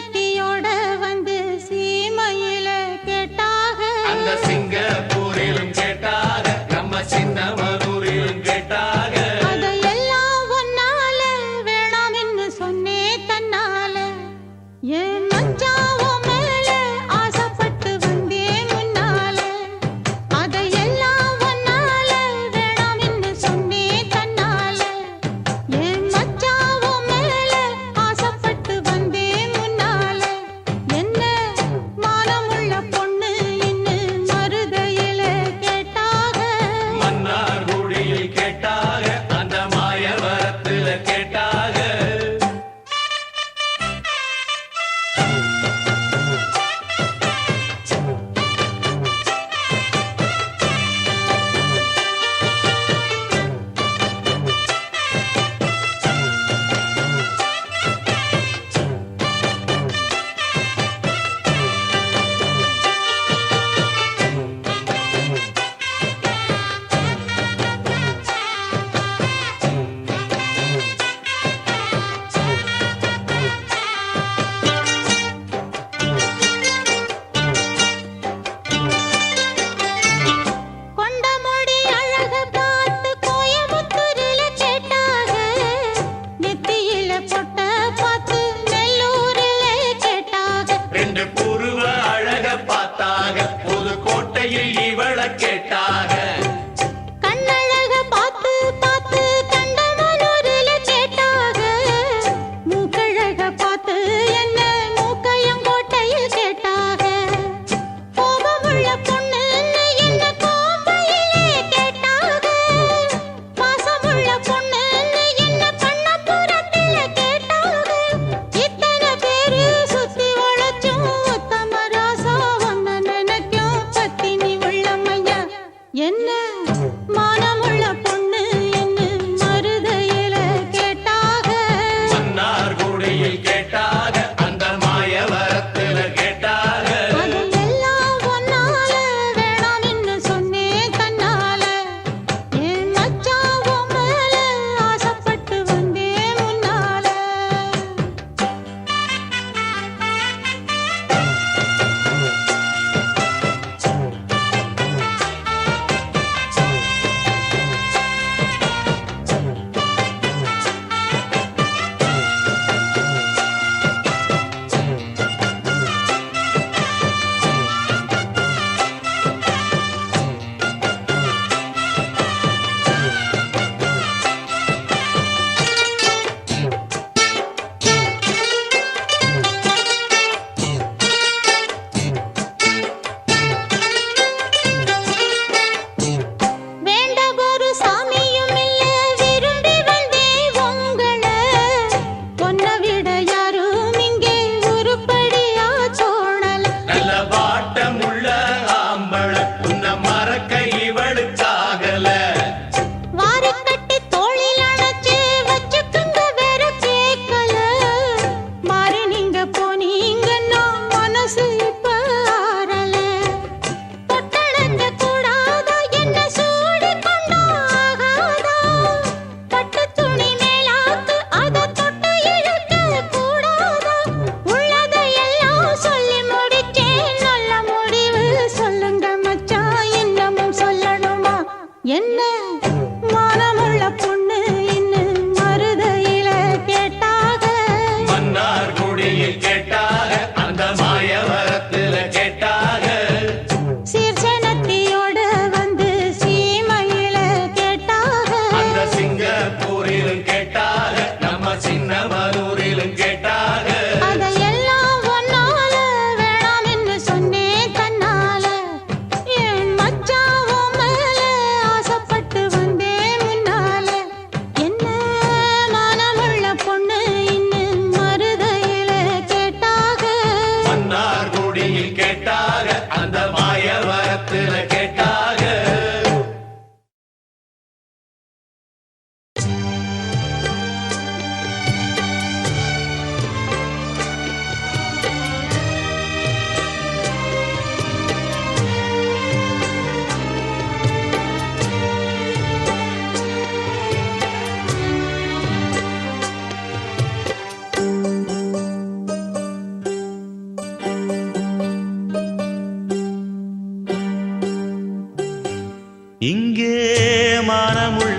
சிங்கனத்தியோட வந்து சீமையில கேட்டாக அந்த சிங்கப்பூரிலும் கேட்டாக நம்ம சின்ன மதுரிலும் கேட்டாக அதையெல்லாம் ஒன்னால வேணாம்னு சொன்னே தன்னால என் மச்சாவோ மேல ஆசைப்பட்டு வந்தேன் முன்னால அதையெல்லாம் ஒன்னால வேணாம்னு சொன்னே தன்னால என் மச்சாவோ மேல ஆசைப்பட்டு வந்தேன் முன்னால என்ன மானமுள்ள பொண்ணு இன்னு மருதையில கேட்டாக மன்னார் குடியில் கேட்டாக அந்த மாயவரத்துல கேட்டாக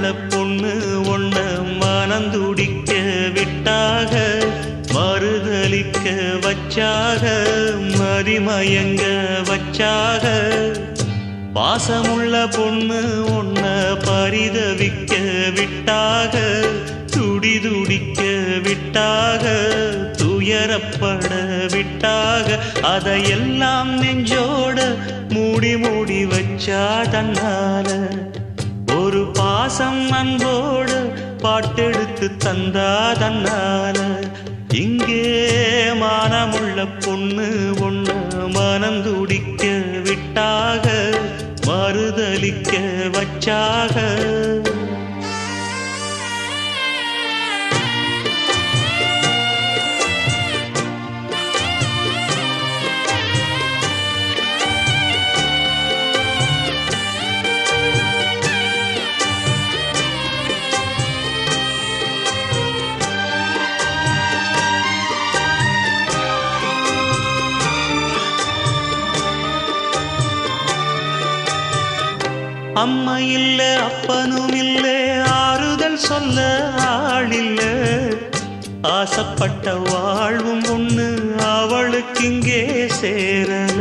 மானமுள்ள பொண்ணு ஒண்ண மனந்துடிக்க விட்டாக மறுதலிக்க வச்சாக மதிமயங்க வச்சாக பாசமுள்ள பொண்ணு ஒன்ன பரிதவிக்க விட்டாக துடிதுடிக்க விட்டாக துயரப்பட விட்டாக அதையெல்லாம் நெஞ்சோட மூடி மூடி வச்சா தன்னால ஒரு பாசம் அன்போடு பாட்டெடுத்து தந்தா தன்னால இங்கே மானமுள்ள பொண்ணு ஒண்ணு மனந்துடிக்க விட்டாக மறுதலிக்க வச்சாக அம்மா இல்ல அப்பனும் இல்ல ஆறுதல் சொல்ல ஆளில்ல ஆசைப்பட்ட வாழ்வும் ஒண்ணு அவளுக்கு இங்கே சேரல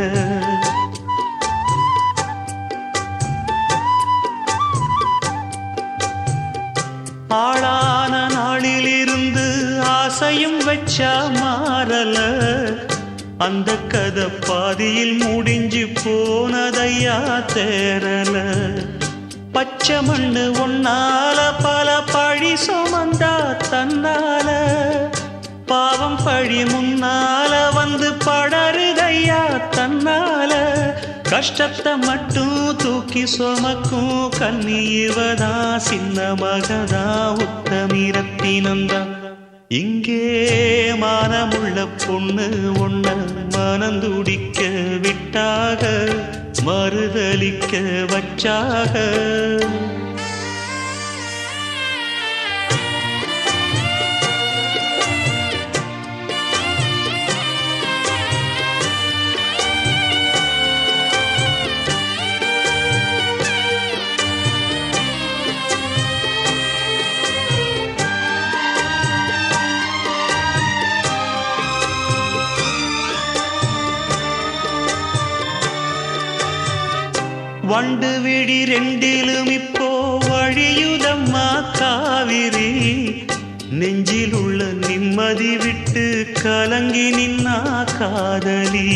ஆளான நாளிலிருந்து ஆசையும் வச்சா மாறல அந்த கதை பாதியில் முடிஞ்சு போனதையா தேரல பச்சை மண்ணு ஒன்னால பல பழி சுமந்தா தன்னால பாவம் பழி முன்னால வந்து படருதையா தன்னால கஷ்டத்தை மட்டும் தூக்கி சுமக்கும் கண்ணி இவதா சின்ன மகதா உத்தமிரத்தினந்தான் இங்கே மானமுள்ள பொண்ணு ஒண்ண மனந்துடிக்க விட்டாக மறுதலிக்க வச்சாக வண்டு விழி ரெண்டிலும் இப்போ வழியுதம்மா காவிரி நெஞ்சில் உள்ள நிம்மதி விட்டு கலங்கி நின்னா காதலி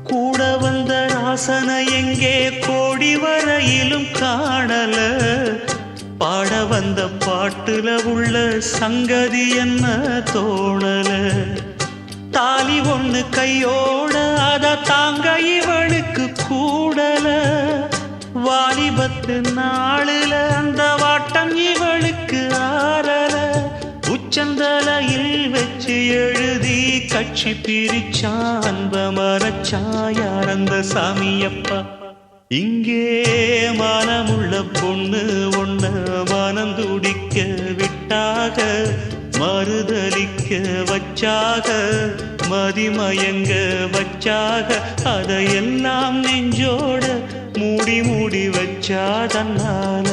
கூட வந்த ராசனை எங்கே கோடி வரையிலும் காணல பாட வந்த பாட்டுல உள்ள சங்கதி என்ன தோணல தாலி ஒண்ணு கையோட அத தாங்க இவளுக்கு கூடல வாலிபத்து நாளுல அந்த வாட்டம் இவளுக்கு ஆறல உச்சந்தலையில் வச்சு எழுதி கட்சி பிரிச்சா அன்ப மரச்சா யார் அந்த சாமியப்பா இங்கே மானமுள்ள பொண்ணு ஒண்ண மனந்துடிக்க விட்டாக மறுதலிக்க வச்சாக மதிமயங்க வச்சாக அதையெல்லாம் நெஞ்சோட மூடி மூடி வச்சா தன்னால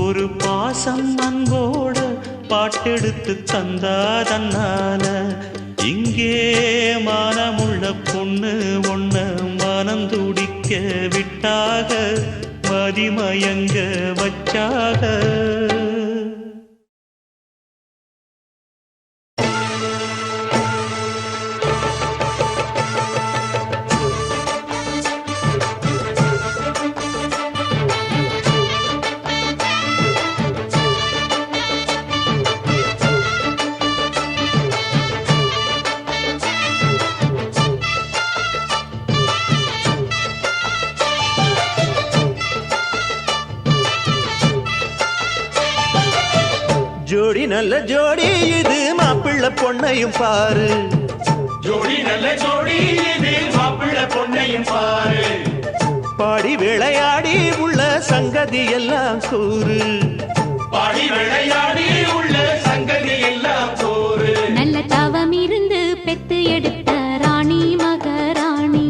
ஒரு பாசம் அன்போட பாட்டெடுத்து தந்தா தன்னால இங்கே மானமுள்ள பொண்ணு ஒண்ண மனந்துடிக்க விட்டாக மதிமயங்க வச்சாக ஜோடி நல்ல ஜோடி இது மாப்பிள்ளை பொண்ணையும் பாரு ஜோடி நல்ல ஜோடி இது மாப்பிள்ளை பொண்ணையும் பாரு பாடி விளையாடி உள்ள சங்கதி எல்லாம் கூறு பாடி விளையாடி உள்ள சங்கதி எல்லாம் கூறு நல்ல தவம் இருந்து பெத்து எடுத்த ராணி மகாராணி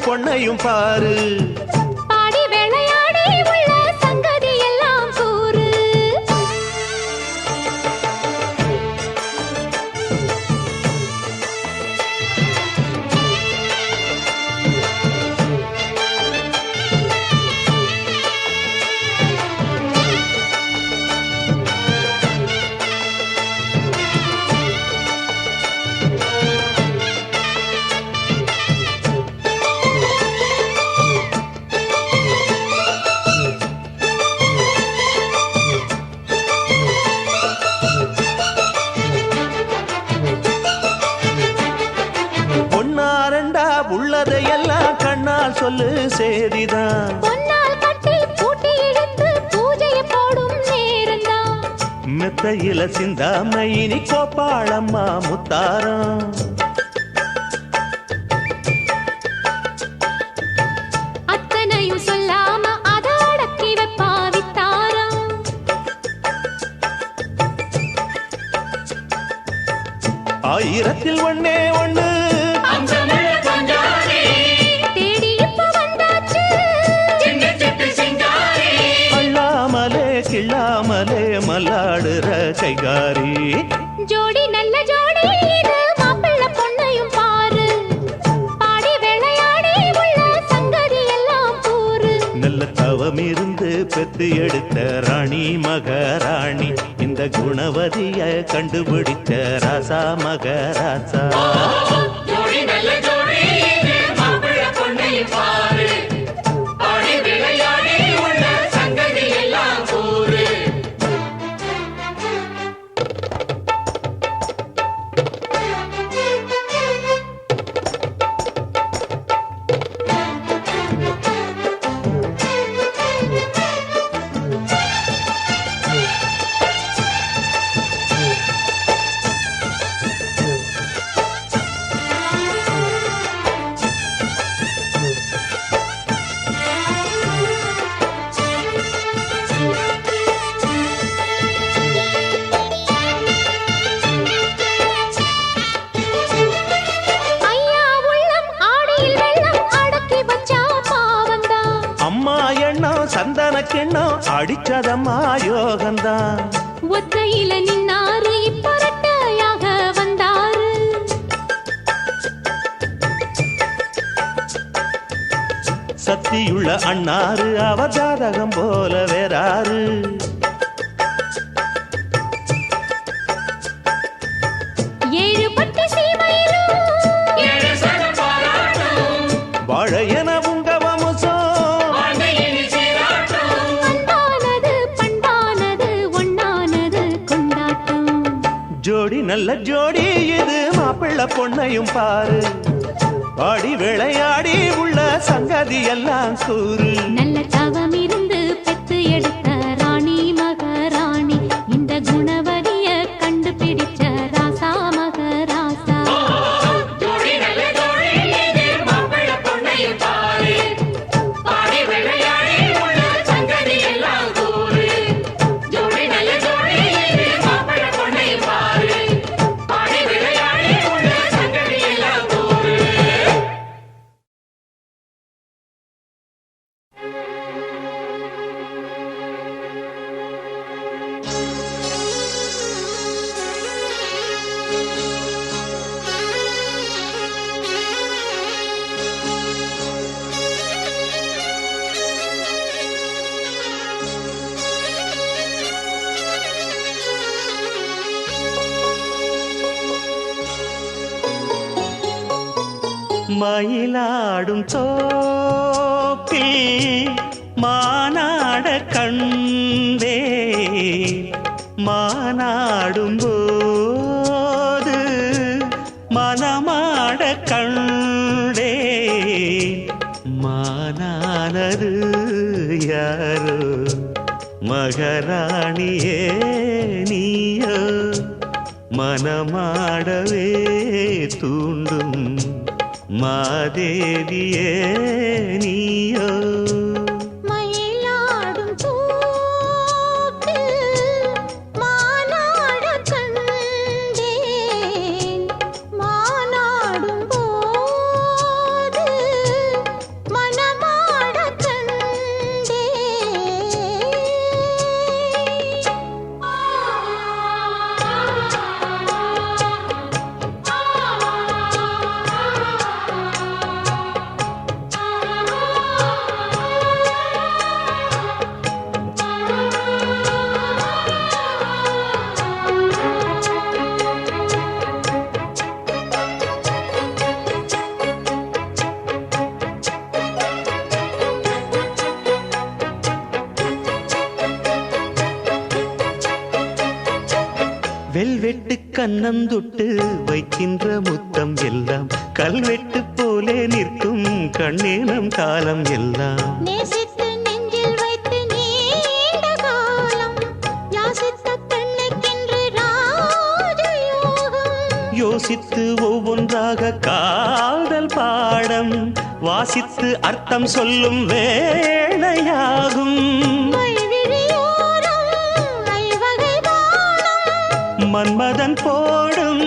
பொண்ணையும் பாரு. பாடி விளையாடி உள்ள சங்கதி எல்லாம் கூறு. பொன்னாரண்டா உள்ளதையெல்லாம் கண்ணால் சொல்லு சேதிதான். பொன்னால் கட்டி பூட்டி இழுத்து பூஜையை போடும் நேரம்தான். மெத்தையில சிந்தாம இனி கோப்பாளம்மா முத்தாரம். அத்தனையும் சொல்லாம அத அடக்கி வைப்பா வித்தாரம். ஆயிரத்தில் ஒண்ணே ஒண்ணு அம்சமுள்ள கொஞ்சாரி, தேடி இப்ப வந்தாச்சு. சின்ன சிட்டு சிங்காரி. அள்ளாமலே கிள்ளாமலே மல்லாடுற கைகாரி. ஜோடி நல்ல ஜோடி இது மாப்பிள்ளை பொண்ணையும் பாரு. பாடி விளையாடி உள்ள சங்கதி எல்லாம் கூறு. நல்ல தவம் இருந்து பெத்து எடுத்த ராணி மகாராணி. இந்த குணவதிய கண்டுபிடிச்ச ராசா மகராசா. ஜோடி நல்ல ஜோடி இது மாப்பிள்ளை பொண்ணையும் பாரு. பாடி விளையாடி உள்ள சங்கதி எல்லாம் கூறு. ஐயா உள்ளம் ஆடியில் வெள்ளம் அடக்கி வச்சா பாவந்தான். அம்மா எண்ணம் சந்தன கிண்ணம் அடிச்சதம்மா யோகந்தான். ஒத்தையில நின்னாரு இப்ப ரெட்டையாக வந்தாரு. சக்தியுள்ள அண்ணாரு அவ ஜாதகம் போல வேறாரு. ஏழு பட்டி சீமையிலும் ஏழு சனம் பாராட்டும், வாழையன உங்க வம்சம். வாழ்க்கையினி சீராட்டும். அன்பானது பண்பானது ஒண்ணானது கொண்டாட்டம். ஜோடி நல்ல ஜோடி இது மாப்பிள்ளை பொண்ணையும் பாரு. பாடி விளையாடி உள்ள சங்கதி எல்லாம் கூறு. நல்ல தவம் இருந்து பெத்து எடுத்த ராணி மகாராணி. இந்த குணவதிய கண்டுபிடிச்ச ராசா மகராசா. ஜோடி நல்ல ஜோடி இது மாப்பிள்ளை பொண்ணையும் பாரு. பாடி விளையாடி உள்ள சங்கதி எல்லாம் கூறு. ஜோடி நல்ல ஜோடி இது மாப்பிள்ளை பொண்ணையும் பாரு. பாடி விளையாடி உள்ள சங்கதி எல்லாம் கூறு. மயிலாடும் தோப்பில் மானாட கண்டே. மானாடும் போது மனமாட கண்டே. மானானது யாரோ மகராணியே நீயோ. மனமாடவே தூண்டும் மாதேவியே நீயோ. மயிலாடும் தோப்பில் மானாடக் கண்டேன். மானாடும் போது வெல்வெட்டு கண்ணந்துட்டு வைக்கின்ற முத்தம் எல்லாம் கல்வெட்டு போலே நிற்கும் கண்ணேனம் காலம் எல்லாம் நேசித்து நெஞ்சில் வைத்து நீண்ட காலம் யாசித்த பெண்ணுக்கென்று ராஜயோகம் யோசித்து ஒவ்வொன்றாக காதல் பாடம் வாசித்து அர்த்தம் சொல்லும் வேளையாகும் மைவிழியோரம் ஐவகை தாளம் மன்மதன் போடும்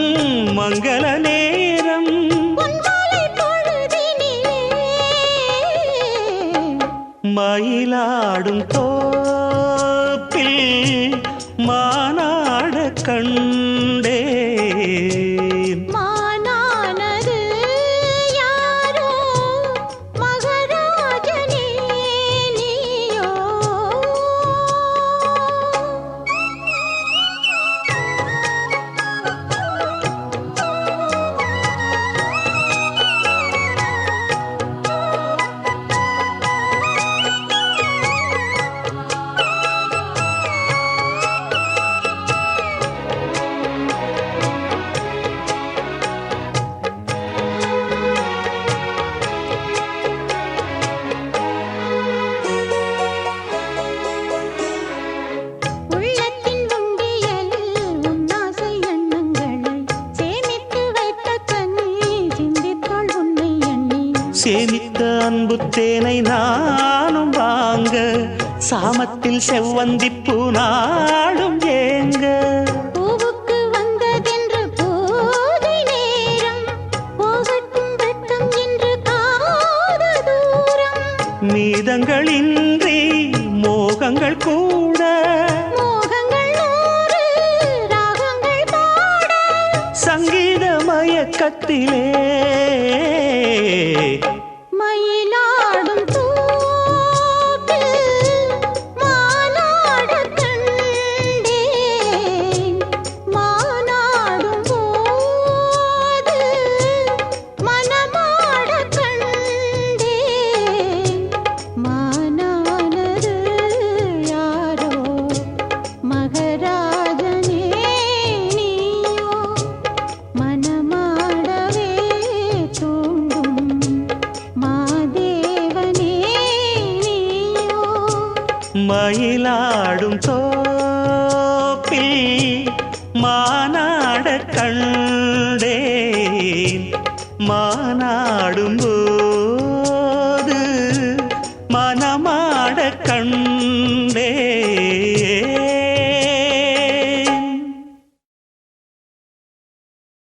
மங்கள நேரம் பொன்மாலை பொழுதினிலே மயிலாடும் தோப்பில் மானாட கண்டேன் மானானது யாரோ மகராஜனே நீயோ உள்ளத்தின் உண்டியலில் உன்னாசை எண்ணங்களை சேமித்து வைத்த கண்ணி சிந்தித்தாள் உன்னை எண்ணி சேமித்த அன்பு தேனை நானும் வாங்க சாமத்தில் செவ்வந்திப்பூ நாளும் ஏங்க பூவுக்கு வந்ததென்று போதை நேரம் போகட்டும் வெட்கம் என்று காத தூரம் மீதங்களின்றி மோகங்கள் கூட மோகங்கள் நூறு ராகங்கள் பாட சங்கீத மயக்கத்திலே மயிலாடும் தோப்பில் மானாடக் கண்டேன் மானாடும் போது மனமாடக் கண்டேன் மானானது யாரோ மகராஜனே நீயோ மனமாடவே தூண்டும் மாதேவனே நீயோ மயிலாடும் தோப்பில் மானாட கண்டேன் மானாடும்